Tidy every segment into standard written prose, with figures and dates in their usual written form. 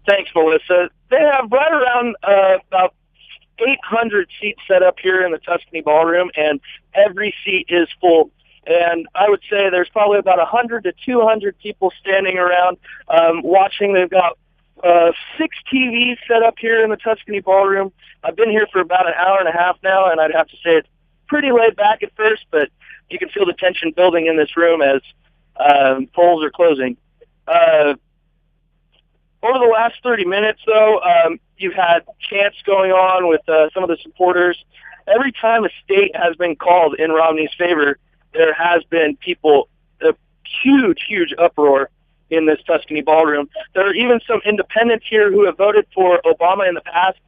Thanks, Melissa. They have right around about 800 seats set up here in the Tuscany Ballroom, and every seat is full. And I would say there's probably about 100 to 200 people standing around watching. They've got 6 TVs set up here in the Tuscany Ballroom. I've been here for about an hour and a half now, and I'd have to say it's pretty laid back at first, but you can feel the tension building in this room as polls are closing. Over the last 30 minutes, though, you've had chants going on with some of the supporters. Every time a state has been called in Romney's favor, there has been a huge uproar in this Tuscany Ballroom. There are even some independents here who have voted for Obama in the past,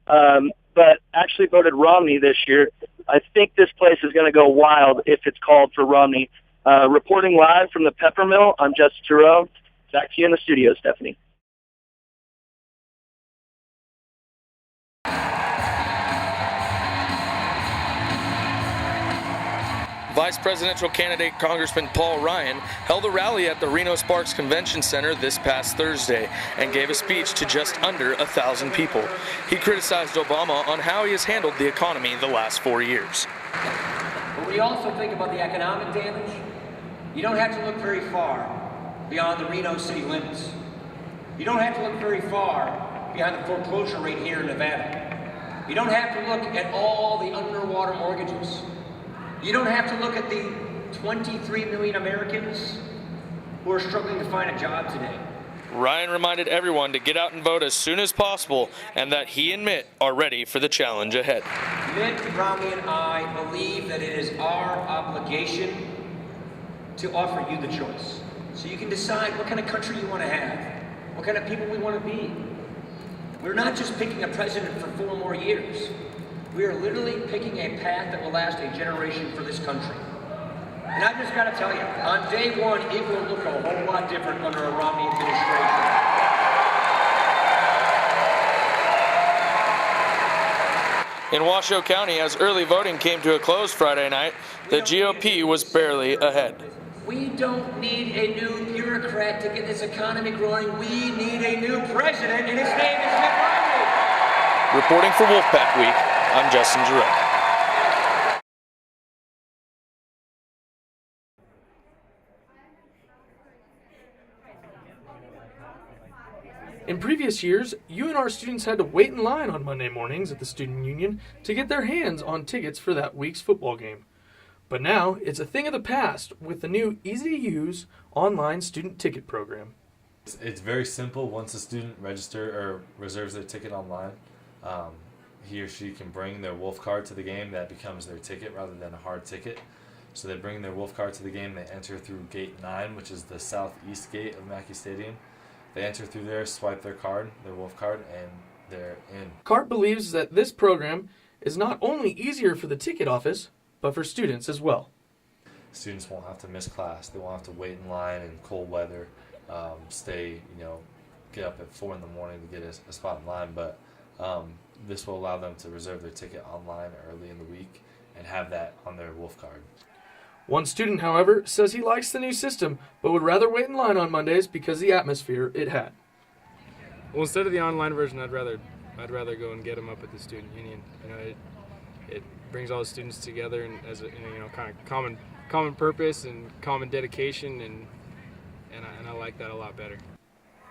but actually voted Romney this year. I think this place is going to go wild if it's called for Romney. Reporting live from the Pepper Mill, I'm Jerome. Back to you in the studio, Stephanie. Vice presidential candidate Congressman Paul Ryan held a rally at the Reno Sparks Convention Center this past Thursday and gave a speech to just under 1,000 people. He criticized Obama on how he has handled the economy the last 4 years. But when you also think about the economic damage, you don't have to look very far beyond the Reno city limits. You don't have to look very far behind the foreclosure rate here in Nevada. You don't have to look at all the underwater mortgages. You don't have to look at the 23 million Americans who are struggling to find a job today. Ryan reminded everyone to get out and vote as soon as possible and that he and Mitt are ready for the challenge ahead. Mitt Romney and I believe that it is our obligation to offer you the choice. So you can decide what kind of country you want to have, what kind of people we want to be. We're not just picking a president for 4 more years. We are literally picking a path that will last a generation for this country. And I just got to tell you, on day one, it will look a whole lot different under a Romney administration. In Washoe County, as early voting came to a close Friday night, the GOP was barely ahead. We don't need a new bureaucrat to get this economy growing. We need a new president, and his name is Mitt Romney. Reporting for Wolfpack Week, I'm Jerome. In previous years, UNR students had to wait in line on Monday mornings at the Student Union to get their hands on tickets for that week's football game. But now, it's a thing of the past with the new easy-to-use online student ticket program. It's very simple. Once a student reserves their ticket online, he or she can bring their Wolf card to the game. That becomes their ticket rather than a hard ticket. So they bring their Wolf card to the game. They enter through Gate 9, which is the southeast gate of Mackey Stadium. They enter through there, swipe their Wolf card, and they're in. CART believes that this program is not only easier for the ticket office, but for students as well. Students won't have to miss class. They won't have to wait in line in cold weather, get up at 4 in the morning to get a spot in line. But this will allow them to reserve their ticket online early in the week and have that on their Wolf card. One student, however, says he likes the new system, but would rather wait in line on Mondays because of the atmosphere it had. Well, instead of the online version, I'd rather go and get them up at the Student Union. It brings all the students together and as a kind of common purpose and common dedication, and I like that a lot better.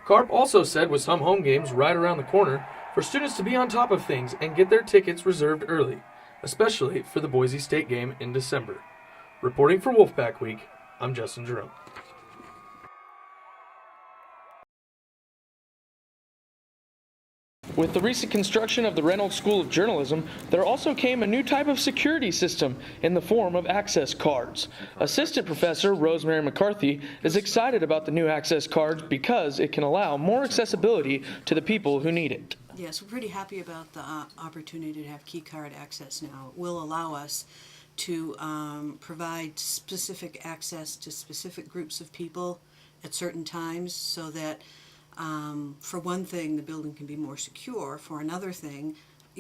Carp also said with some home games right around the corner, for students to be on top of things and get their tickets reserved early, especially for the Boise State game in December. Reporting for Wolfpack Week, I'm Jerome. With the recent construction of the Reynolds School of Journalism, there also came a new type of security system in the form of access cards. Assistant Professor Rosemary McCarthy is excited about the new access cards because it can allow more accessibility to the people who need it. Yes, we're pretty happy about the opportunity to have key card access now. It will allow us to provide specific access to specific groups of people at certain times so that for one thing, the building can be more secure. For another thing,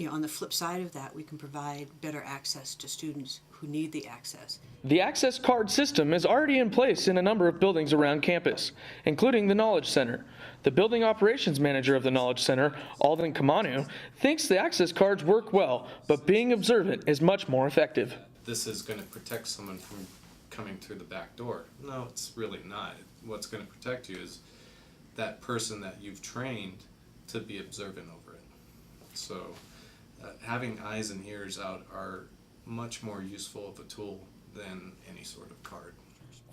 on the flip side of that, we can provide better access to students who need the access. The access card system is already in place in a number of buildings around campus, including the Knowledge Center. The building operations manager of the Knowledge Center, Alden Kamanu, thinks the access cards work well, but being observant is much more effective. This is going to protect someone from coming through the back door. No, it's really not. What's going to protect you is that person that you've trained to be observant over it. So having eyes and ears out are much more useful of a tool than any sort of card.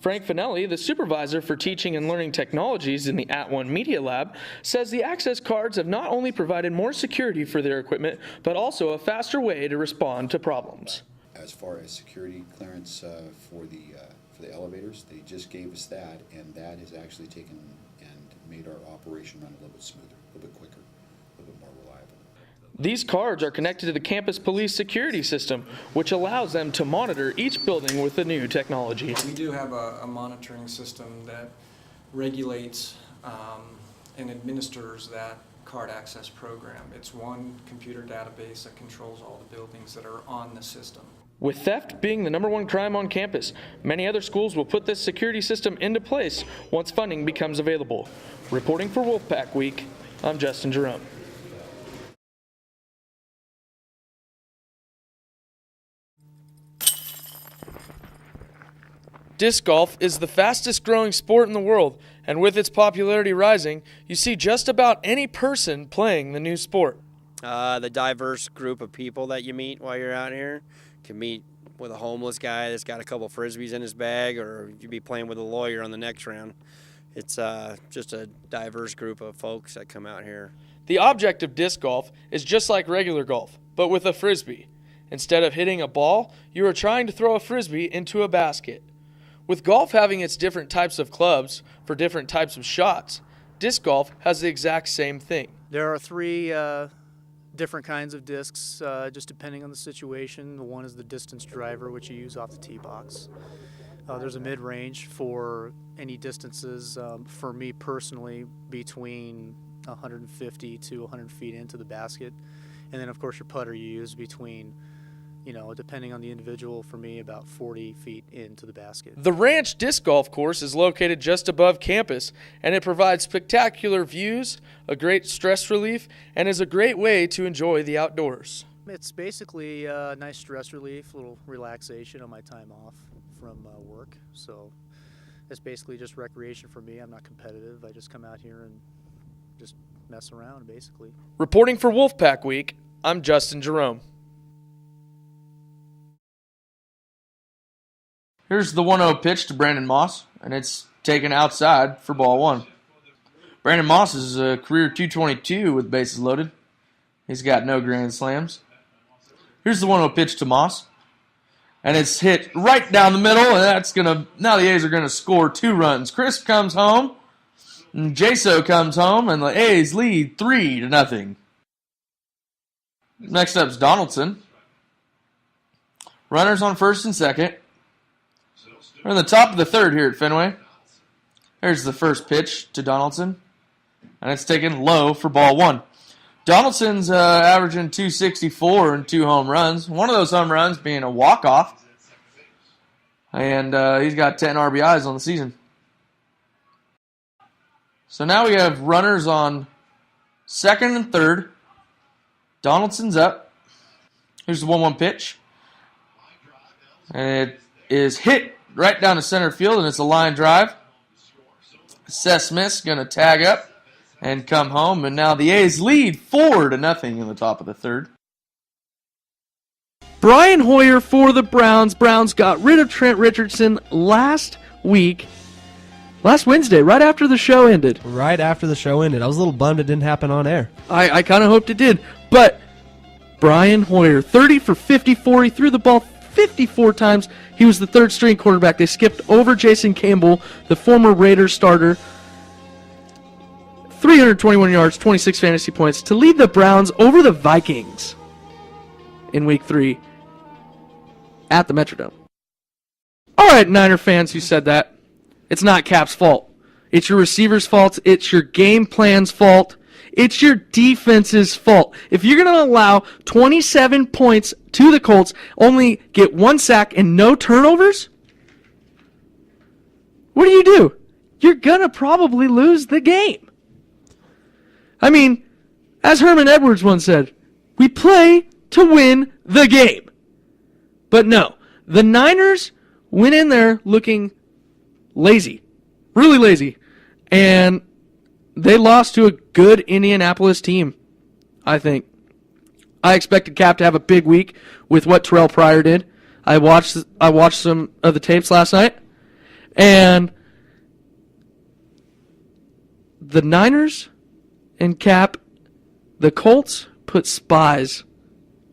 Frank Finelli, the supervisor for teaching and learning technologies in the @ONE Media Lab, says the access cards have not only provided more security for their equipment, but also a faster way to respond to problems. As far as security clearance for the elevators, they just gave us that, and that has actually taken and made our operation run a little bit smoother, a little bit quicker, a little bit more reliable. These cards are connected to the campus police security system, which allows them to monitor each building with the new technology. We do have a monitoring system that regulates and administers that card access program. It's one computer database that controls all the buildings that are on the system. With theft being the #1 crime on campus, many other schools will put this security system into place once funding becomes available. Reporting for Wolfpack Week, I'm Justin Jerome. Disc golf is the fastest growing sport in the world, and with its popularity rising, you see just about any person playing the new sport. The diverse group of people that you meet while you're out here. You can meet with a homeless guy that's got a couple Frisbees in his bag, or you'd be playing with a lawyer on the next round. It's just a diverse group of folks that come out here. The object of disc golf is just like regular golf, but with a Frisbee. Instead of hitting a ball, you are trying to throw a Frisbee into a basket. With golf having its different types of clubs for different types of shots, disc golf has the exact same thing. There are three different kinds of discs, just depending on the situation. The one is the distance driver, which you use off the tee box. There's a mid-range for any distances, for me personally, between 150 to 100 feet into the basket. And then, of course, your putter you use between, depending on the individual, for me, about 40 feet into the basket. The Ranch Disc Golf Course is located just above campus, and it provides spectacular views, a great stress relief, and is a great way to enjoy the outdoors. It's basically a nice stress relief, a little relaxation on my time off from work. So it's basically just recreation for me. I'm not competitive. I just come out here and just mess around, basically. Reporting for Wolfpack Week, I'm Justin Jerome. Here's the 1-0 pitch to Brandon Moss, and it's taken outside for ball one. Brandon Moss is a career .222 with bases loaded. He's got no grand slams. Here's the 1-0 pitch to Moss, and it's hit right down the middle, and now the A's are gonna score 2 runs. Chris comes home, and Jaso comes home, and the A's lead 3-0. Next up is Donaldson. Runners on first and second. We're in the top of the third here at Fenway. There's the first pitch to Donaldson, and it's taken low for ball one. Donaldson's averaging .264 and 2 home runs. One of those home runs being a walk-off, and he's got 10 RBIs on the season. So now we have runners on second and third. Donaldson's up. Here's the 1-1 pitch, and it is hit right down to center field, and it's a line drive. Seth Smith's going to tag up and come home, and now the A's lead 4-0 in the top of the third. Brian Hoyer for the Browns. Browns got rid of Trent Richardson last Wednesday, right after the show ended. Right after the show ended. I was a little bummed it didn't happen on air. I kind of hoped it did, but Brian Hoyer, 30 for 54. He threw the ball 54 times. He was the third string quarterback. They skipped over Jason Campbell, the former Raiders starter. 321 yards, 26 fantasy points to lead the Browns over the Vikings in Week 3 at the Metrodome. All right, Niner fans who said that, it's not Cap's fault. It's your receiver's fault. It's your game plan's fault. It's your defense's fault. If you're going to allow 27 points to the Colts, only get 1 sack and no turnovers, what do? You're going to probably lose the game. I mean, as Herman Edwards once said, we play to win the game. But no, the Niners went in there looking lazy, really lazy, and they lost to a good Indianapolis team, I think. I expected Cap to have a big week with what Terrell Pryor did. I watched some of the tapes last night, and the Niners and Cap, the Colts put spies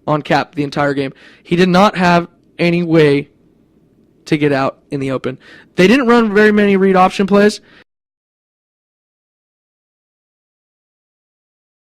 on Cap the entire game. He did not have any way to get out in the open. They didn't run very many read option plays.